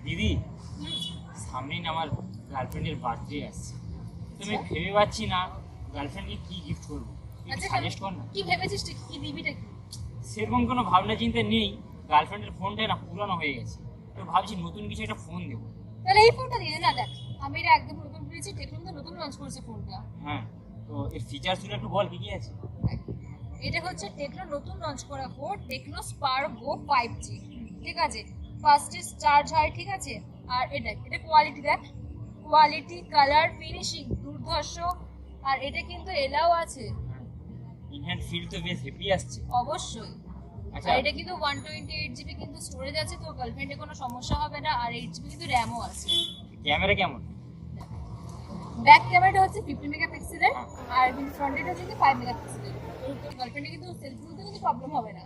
দিদি, সামনেই না আমার গার্লফ্রেন্ডের বার্থডে আসছে, তো আমি ভেবে পাচ্ছি না গার্লফ্রেন্ডকে কি গিফট করবো। আচ্ছা সাজেস্ট কর না। কি ভেবেছিস তুই? কি দিবিটা কি? সেরকম কোনো ভাবনা চিন্তা নেই, গার্লফ্রেন্ডের ফোনটা না পুরানো হয়ে গেছে, তো ভাবছি নতুন কিছু একটা ফোন দেবো। তাহলে এই ফোনটা দিয়ে দে না। দেখ আমি এটা একদম নতুন কিনেছি, টেকনো তো নতুন লঞ্চ করেছে ফোনটা। হ্যাঁ, তো এর ফিচার্স গুলো একটু বল, কি কি আছে। এটা হচ্ছে টেকনো নতুন লঞ্চ করা ফোন, টেকনো স্পার্ক গো 5G। ঠিক আছে, ফাস্টেস্ট চার্জ হয়, ঠিক আছে। আর এটা কোয়ালিটি দেখ, কোয়ালিটি, কালার, ফিনিশিং দুর্ধর্ষ। আর এটা কিন্তু এলাও আছে। ইন হ্যান্ড ফিল তো বেশ হেভি আসছে। অবশ্যই। আচ্ছা, আর এটা কিন্তু 128GB কিন্তু স্টোরেজ আছে, তো গার্লফ্রেন্ডে কোনো সমস্যা হবে না। আর 8GB কিন্তু র্যামও আছে। ক্যামেরা কেমন? ব্যাক ক্যামেরাটা হচ্ছে 50 মেগাপিক্সেলের, আর কিন্তু ফ্রন্ট এটা হচ্ছে 5 মেগাপিক্সেলের। তো গার্লফ্রেন্ডে কিন্তু সেলফি তুলতে কিন্তু প্রবলেম হবে না।